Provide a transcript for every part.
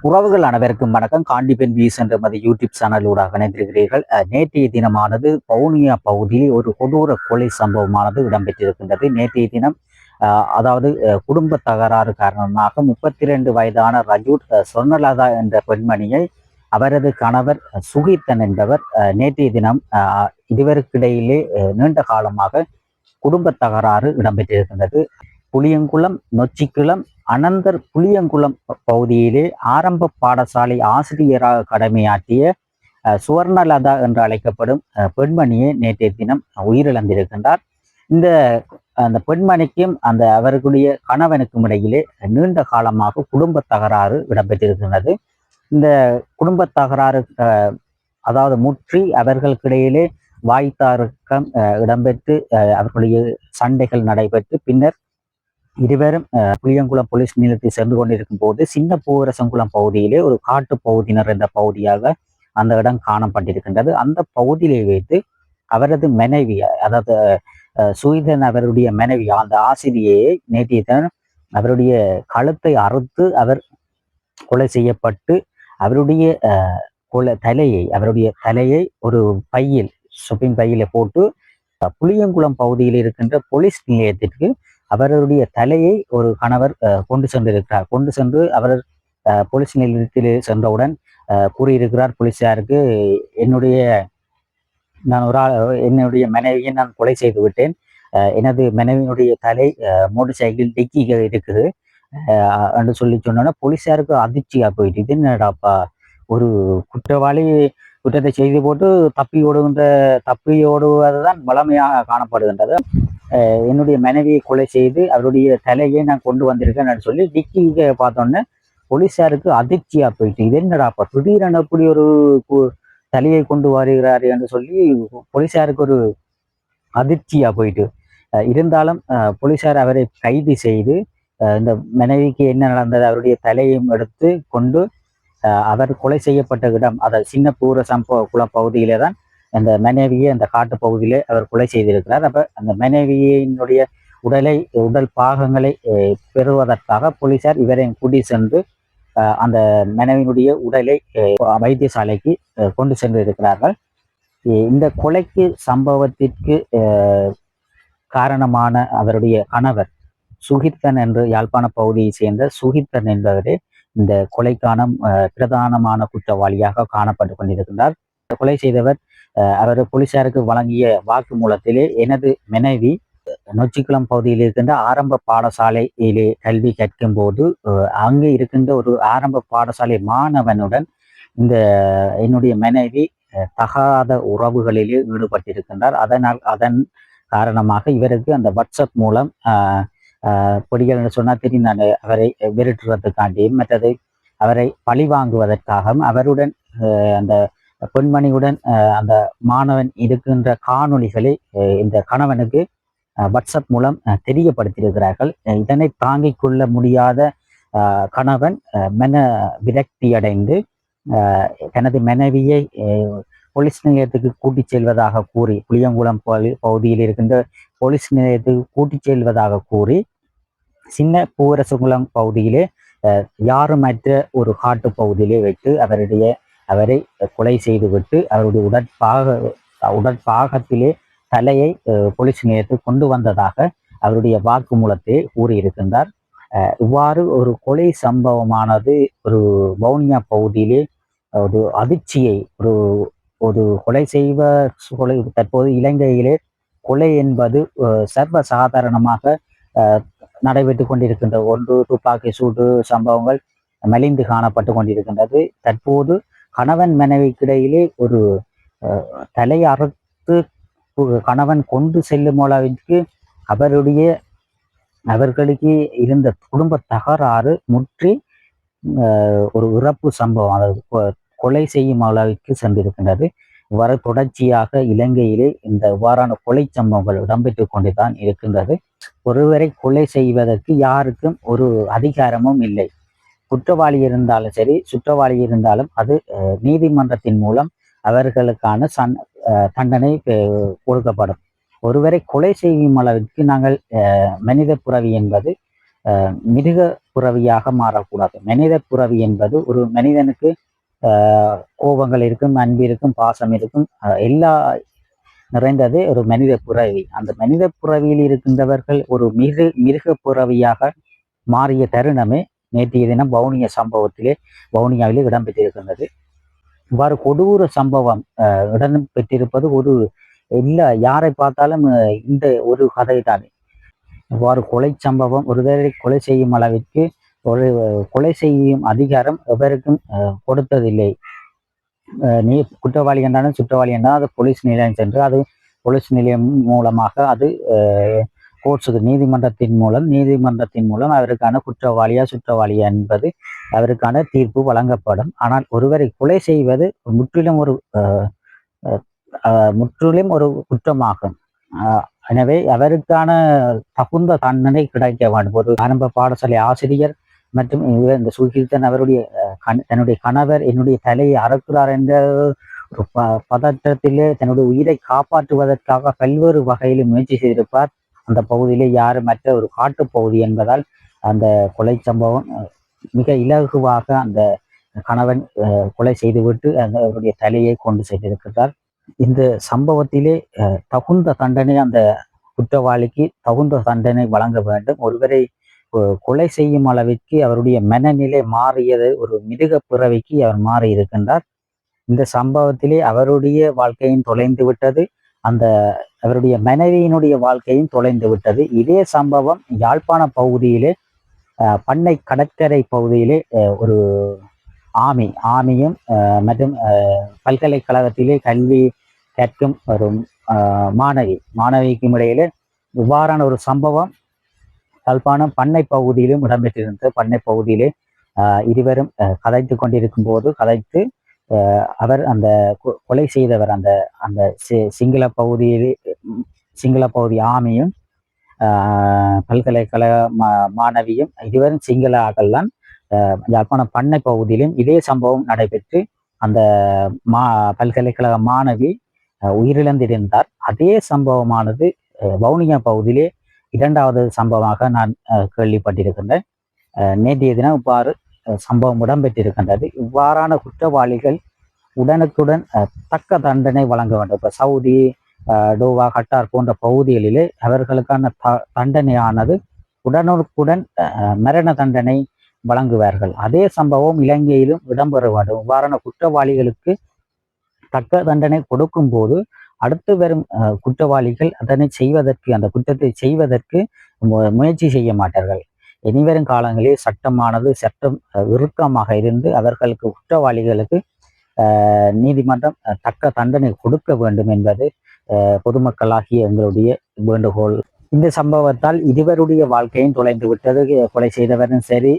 உறவுகள் அனைவருக்கும் வணக்கம். காண்டிபென் வீஸ் என்ற யூடியூப் சேனலூடாக இணைந்திருக்கிறீர்கள். நேற்றைய தினமானது வவுனியா பகுதியில் ஒரு கொடூர கொலை சம்பவமானது இடம்பெற்றிருக்கின்றது. நேற்றைய தினம் அதாவது குடும்ப தகராறு காரணமாக 32 வயதான ரஜூட் சொர்ணலதா என்ற பெண்மணியை அவரது கணவர் சுகீர்த்தன் என்பவர் நேற்றைய தினம் இருவருக்கிடையிலே நீண்ட காலமாக குடும்ப தகராறு இடம்பெற்றிருக்கின்றது. புளியங்குளம் நொச்சிக்குளம் அனந்தர் புளியங்குளம் பகுதியிலே ஆரம்ப பாடசாலை ஆசிரியராக கடமையாற்றிய சுவர்ணலதா என்று அழைக்கப்படும் பெண்மணியை நேற்றைய தினம் உயிரிழந்திருக்கின்றார். அந்த பெண்மணிக்கும் அவர்களுடைய கணவனுக்கும் இடையிலே நீண்ட காலமாக குடும்ப தகராறு இடம்பெற்றிருக்கின்றது. இந்த குடும்ப தகராறு அதாவது முற்றி அவர்களுக்கிடையிலே வாய்த்தாருக்கம் இடம்பெற்று அவர்களுடைய சண்டைகள் நடைபெற்று பின்னர் இருவரும் புளியங்குளம் போலீஸ் நிலையத்தில் சென்று கொண்டிருக்கும் போது சின்ன பூவரசங்குளம் பகுதியிலே ஒரு காட்டு பகுதியினர் என்ற பகுதியாக அந்த இடம் காணப்பட்டிருக்கின்றது. அந்த பகுதியிலே வைத்து அவரது மனைவி, அதாவது சுயிதன் அவருடைய மனைவி அந்த ஆசிரியையை நேற்றைய தினம் அவருடைய கழுத்தை அறுத்து அவர் கொலை செய்யப்பட்டு அவருடைய தலையை ஒரு பையில் ஷொப்பிங் பையில போட்டு புளியங்குளம் பகுதியில் இருக்கின்ற போலீஸ் நிலையத்திற்கு அவருடைய தலையை ஒரு கணவர் கொண்டு சென்றிருக்கிறார். கொண்டு சென்று அவர் போலீஸ் நிலையத்தில் சென்றவுடன் கூறியிருக்கிறார் போலீஸாருக்கு, என்னுடைய மனைவியை நான் கொலை செய்து விட்டேன். எனது மனைவியினுடைய தலை மோட்டர் சைக்கிள் டிக்கிக இருக்குது என்று சொல்லி சொன்னோன்னா போலீஸாருக்கு அதிர்ச்சியா போயிட்டு, இது என்னடாப்பா ஒரு குற்றவாளி குற்றத்தை செய்து போட்டு தப்பி ஓடுவதுதான் வளமையாக காணப்படுகின்றது. என்னுடைய மனைவியை கொலை செய்து அவருடைய தலையை நான் கொண்டு வந்திருக்கேன்னு சொல்லி டிக்கிக பார்த்தோன்னே போலீஸாருக்கு அதிர்ச்சியா போயிட்டு, இது என்னடாப்பா திடீரென எப்படி ஒரு தலையை கொண்டு வருகிறார் என்று சொல்லி போலீஸாருக்கு ஒரு அதிர்ச்சியா போயிட்டு இருந்தாலும் போலீஸார் அவரை கைது செய்து இந்த மனைவிக்கு என்ன நடந்தது அவருடைய தலையையும் எடுத்து கொண்டு அவர் கொலை செய்யப்பட்ட இடம், அதாவது சின்ன குள பகுதியிலே தான் அந்த மனைவியை அந்த காட்டு பகுதியிலே அவர் கொலை செய்திருக்கிறார். அப்ப அந்த மனைவியினுடைய உடல் பாகங்களை பெறுவதற்காக போலீசார் இவரையும் கூட்டி சென்று அந்த மனைவியினுடைய உடலை வைத்தியசாலைக்கு கொண்டு சென்று இருக்கிறார்கள். இந்த கொலைக்கு சம்பவத்திற்கு காரணமான அவருடைய கணவர் சுகீர்த்தன் என்று யாழ்ப்பாண பகுதியை சேர்ந்த சுகீர்த்தன் என்பவரே இந்த கொலைக்கான பிரதானமான குற்றவாளியாக காணப்பட்டு கொண்டிருக்கின்றார். கொலை செய்தவர் அவர் போலீசாருக்கு வழங்கிய வாக்குமூலத்திலே, எனது மனைவி நொச்சிக்குளம் பகுதியில் இருக்கின்ற ஆரம்ப பாடசாலையிலே கல்வி கற்கும் போது அங்கே இருக்கின்ற ஒரு ஆரம்ப பாடசாலை மாணவனுடன் என்னுடைய மனைவி தகாத உறவுகளிலே ஈடுபட்டிருக்கின்றார். அதன் காரணமாக இவருக்கு அந்த வாட்ஸ்அப் மூலம் பொடிகள் என்று சொன்னால் தெரியும், நான் அவரை விரட்டுறதுக்காண்டியும் மற்றது அவரை பழி வாங்குவதற்காகவும் அவருடன் அந்த பெண்மணியுடன் அந்த மாணவன் இருக்கின்ற காணொளிகளை இந்த கணவனுக்கு வாட்ஸ்அப் மூலம் தெரியப்படுத்தியிருக்கிறார்கள். இதனை தாங்கிக் கொள்ள முடியாத கணவன் விரக்தி அடைந்து தனது மனைவியை போலீஸ் நிலையத்துக்கு கூட்டிச் செல்வதாக கூறி, புளியங்குளம் பகுதியில் இருக்கின்ற போலீஸ் நிலையத்துக்கு கூட்டிச் செல்வதாக கூறி சின்ன பூவரசகுளம் பகுதியிலே யாருமற்ற ஒரு காட்டு பகுதியிலே வைத்து அவரை கொலை செய்துவிட்டு அவருடைய உடற்பாகத்திலே தலையை போலீஸ் நிலையத்துக்கு கொண்டு வந்ததாக அவருடைய வாக்குமூலத்தை கூறியிருக்கின்றார். இவ்வாறு ஒரு கொலை சம்பவமானது ஒரு வவுனியா பகுதியிலே ஒரு அதிர்ச்சியை ஒரு கொலை தற்போது இலங்கையிலே கொலை என்பது சர்வ சாதாரணமாக நடைபெற்று கொண்டிருக்கின்ற ஒன்று. துப்பாக்கி சூடு சம்பவங்கள் மலிந்து காணப்பட்டு கொண்டிருக்கின்றது. தற்போது கணவன் மனைவிக்கிடையிலே ஒரு தலை அறுத்து கணவன் கொண்டு செல்லும் அளவிற்கு அவர்களுக்கு இருந்த குடும்ப தகராறு முற்றி ஒரு இறப்பு சம்பவம், அதாவது கொலை செய்யும் அளவிற்கு சென்றிருக்கின்றது. இவ்வாறு தொடர்ச்சியாக இலங்கையிலே இவ்வாறான கொலை சம்பவங்கள் இடம்பெற்று கொண்டுதான் இருக்கின்றது. ஒருவரை கொலை செய்வதற்கு யாருக்கும் ஒரு அதிகாரமும் இல்லை. குற்றவாளி இருந்தாலும் சரி, சுற்றவாளி இருந்தாலும் அது நீதிமன்றத்தின் மூலம் அவர்களுக்கான தண்டனை கொடுக்கப்படும். ஒருவரை கொலை செய்யும் அளவிற்கு நாங்கள் மனித புறவி என்பது மிருக புறவியாக மாறக்கூடாது. மனித புறவி என்பது ஒரு மனிதனுக்கு கோபங்கள் இருக்கும், அன்பு இருக்கும், பாசம் இருக்கும், எல்லா நிறைந்ததே ஒரு மனித புறவி. அந்த மனித புறவியில் இருக்கின்றவர்கள் ஒரு மிருக புறவியாக மாறிய தருணமே நேற்றைய தினம் வவுனியாவிலே இடம்பெற்றிருக்கின்றது. இவ்வாறு கொடூர சம்பவம் இடம்பெற்றிருப்பது ஒரு எல்லா யாரை பார்த்தாலும் இந்த ஒரு கதை தான். இவ்வாறு கொலை சம்பவம் ஒருவரை கொலை செய்யும் அளவிற்கு ஒரு கொலை செய்யும் அதிகாரம் எவருக்கும் கொடுத்ததில்லை. நீ குற்றவாளி என்றாலும் சுற்றவாளி என்றால் அது போலீஸ் நிலையம் சென்று அது போலீஸ் நிலையம் மூலமாக அது கோர்ட்ஸுக்கு நீதிமன்றத்தின் மூலம் அவருக்கான குற்றவாளியா சுற்றவாளியா என்பது அவருக்கான தீர்ப்பு வழங்கப்படும். ஆனால் ஒருவரை கொலை செய்வது முற்றிலும் ஒரு குற்றமாகும். எனவே அவருக்கான தகுந்த தண்டனை கிடைக்க வேண்டும். ஒரு ஆரம்ப பாடசாலை ஆசிரியர் மற்றும் இந்த சுகீர்த்தன் அவருடைய தன்னுடைய கணவர் என்னுடைய தலையை அறுக்கிறார் என்ற ஒரு பதற்றத்திலே தன்னுடைய உயிரை காப்பாற்றுவதற்காக பல்வேறு வகையில் முயற்சி செய்திருப்பார். அந்த பகுதியிலே மற்ற ஒரு காட்டு பகுதி என்பதால் அந்த கொலை சம்பவம் மிக இலகுவாக அந்த கணவன் கொலை செய்துவிட்டு அவருடைய தலையை கொண்டு சென்றிருக்கிறார். இந்த சம்பவத்திலே தகுந்த தண்டனை அந்த குற்றவாளிக்கு தகுந்த தண்டனை வழங்க வேண்டும். ஒருவரை கொலை செய்யும் அளவிற்கு அவருடைய மனநிலை மாறியது ஒரு மிருக பிறவிக்கு அவர் மாறி இருக்கின்றார். இந்த சம்பவத்திலே அவருடைய வாழ்க்கையும் தொலைந்து விட்டது, அவருடைய மனைவியினுடைய வாழ்க்கையும் தொலைந்து விட்டது. இதே சம்பவம் யாழ்ப்பாண பகுதியிலே பண்ணை கடற்கரை பகுதியிலே ஒரு ஆமியும் மற்றும் பல்கலைக்கழகத்திலே கல்வி கற்கும் ஒரு மாணவிக்கும் இடையிலே இவ்வாறான ஒரு சம்பவம் யாழ்ப்பாணம் பண்ணை பகுதியிலும் இடம்பெற்றிருந்த பண்ணை பகுதியிலே இருவரும் கதைத்து அவர் அந்த கொலை செய்தவர் அந்த சிங்கள பகுதி ஆமியும் பல்கலைக்கழக மாணவியும் இருவரும் சிங்கள ஆகலாம் யாழ்ப்பாணம் பண்ணை பகுதியிலும் இதே சம்பவம் நடைபெற்று அந்த பல்கலைக்கழக மாணவி உயிரிழந்திருந்தார். அதே சம்பவமானது வவுனியா பகுதியிலே இரண்டாவது சம்பவமாக நான் கேள்விப்பட்டிருக்கின்றேன். நேற்றைய தினம் இவ்வாறு சம்பவம் இடம்பெற்றிருக்கின்றது. இவ்வாறான குற்றவாளிகள் உடனுக்குடன் தக்க தண்டனை வழங்க வேண்டும். இப்போ சவுதி, டோவா, கட்டார் போன்ற பகுதிகளிலே அவர்களுக்கான தண்டனையானது உடனுக்குடன் மரண தண்டனை வழங்குவார்கள். அதே சம்பவம் இலங்கையிலும் இடம்பெற வேண்டும். இவ்வாறான குற்றவாளிகளுக்கு தக்க தண்டனை கொடுக்கும் போது அடுத்து வரும் குற்றவாளிகள் அந்த குற்றத்தை செய்வதற்கு முயற்சி செய்ய மாட்டார்கள். இனிவரும் காலங்களில் சட்டம் இறுக்கமாக இருந்து அவர்களுக்கு குற்றவாளிகளுக்கு நீதிமன்றம் தக்க தண்டனை கொடுக்க வேண்டும் என்பது பொதுமக்களாகிய எங்களுடைய வேண்டுகோள். இந்த சம்பவத்தால் இருவருடைய வாழ்க்கையும் தொலைந்து விட்டது. கொலை செய்தவரும் சரி,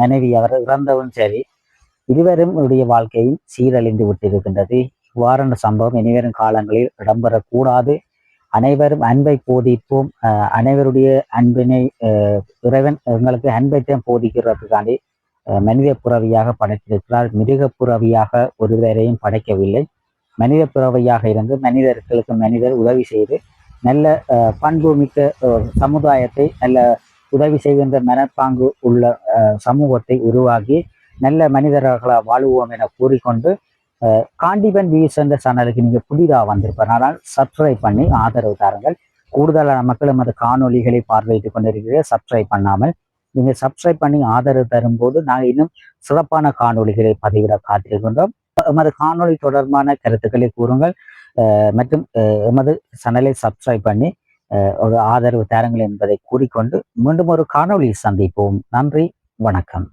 மனைவி அவர் இறந்தவரும் சரி, இருவரும் வாழ்க்கையும் சீரழிந்து விட்டிருக்கின்றது. இவ்வாறான சம்பவம் இனிவரும் காலங்களில் இடம்பெறக்கூடாது. அனைவரும் அன்பை போதிப்போம். அனைவருடைய அன்பினை இறைவன் எங்களுக்கு அன்பைத்தான் போதிக்கிறதுக்காண்டி மனித புறவியாக படைத்திருக்கிறார். மிருக புறவியாக ஒருவரையும் படைக்கவில்லை. மனித புறவியாக இருந்து மனிதர்களுக்கு மனிதர் உதவி செய்து நல்ல பண்புமிக்க சமுதாயத்தை, நல்ல உதவி செய்கின்ற மனப்பாங்கு உள்ள சமூகத்தை உருவாக்கி நல்ல மனிதர்களாக வாழுவோம் என கூறிக்கொண்டு காண்டிபன் வியூஸ் என்ற சேனலுக்கு நீங்கள் புதிதாக வந்திருப்பார். ஆனால் சப்ஸ்கிரைப் பண்ணி ஆதரவு தாருங்கள். கூடுதலான மக்கள் எமது காணொலிகளை பார்வையிட்டுக் கொண்டிருக்கிறீர்கள். சப்ஸ்கிரைப் பண்ணாமல் நீங்கள் சப்ஸ்கிரைப் பண்ணி ஆதரவு தரும்போது நாங்கள் இன்னும் சிறப்பான காணொலிகளை பதிவிட காத்திருக்கின்றோம். எமது காணொலி தொடர்பான கருத்துக்களை கூறுங்கள் மற்றும் எமது சேனலை சப்ஸ்கிரைப் பண்ணி ஒரு ஆதரவு தாருங்கள் என்பதை கூறிக்கொண்டு மீண்டும் ஒரு காணொலி சந்திப்போம். நன்றி, வணக்கம்.